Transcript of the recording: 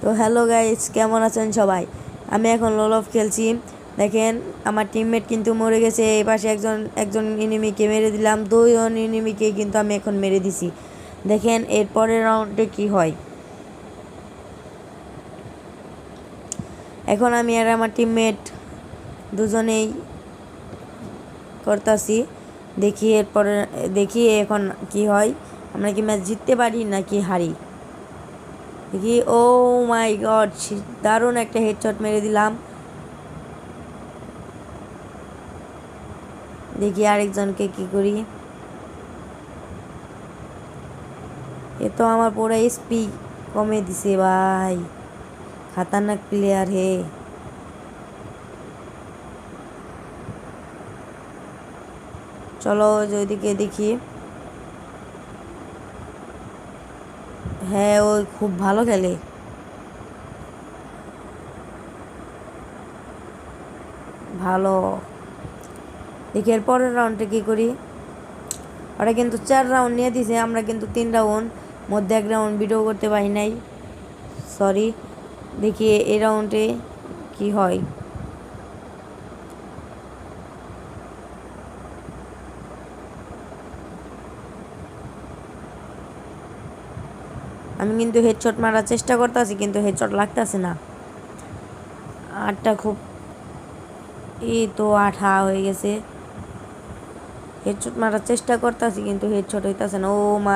তো hello guys, কেমন আছেন সবাই? আমি এখন লোলফ খেলছি। দেখেন, আমার টিমমেট কিন্তু মরে গেছে। এই পাশে একজন একজন এনিমিকে মেরে দিলাম, দুইজন এনিমিকে কিন্তু আমি এখন মেরে দিছি। দেখেন এর পরের রাউন্ডে কি হয়। এখন আমি আর আমার টিমমেট দুজনেই করতাছি। দেখি এখন কি হয়, আমরা কি ম্যাচ জিততে পারি নাকি হারি। দেখি, ও মাই গড, দারুণ একটা হেডশট মেরে দিলাম। দেখি আরেকজনকে কি করি। এ তো আমার পুরো এসপি কমে দিছে ভাই, খাতারনাক প্লেয়ার হে। চলো ওইদিকে দেখি। হ্যাঁ, ওই খুব ভালো খেলে। ভালো। দেখি এর পরের রাউন্ডে কি করি। ওরা কিন্তু 4 রাউন্ড নিয়ে দিছে, আমরা কিন্তু 3 রাউন্ড মধ্যে 1 রাউন্ড ভিডিও করতে পারি নাই, সরি। দেখি এই রাউন্ডে কি হয়। আমি কিন্তু হেডশট মারার চেষ্টা করতেছি, কিন্তু হেডশট লাগতেছে না। আটটা খুব, এই তো আঠা হয়ে গেছে। হেডশট মারার চেষ্টা করতেছি কিন্তু হেডশট হইতাছে না। ও মা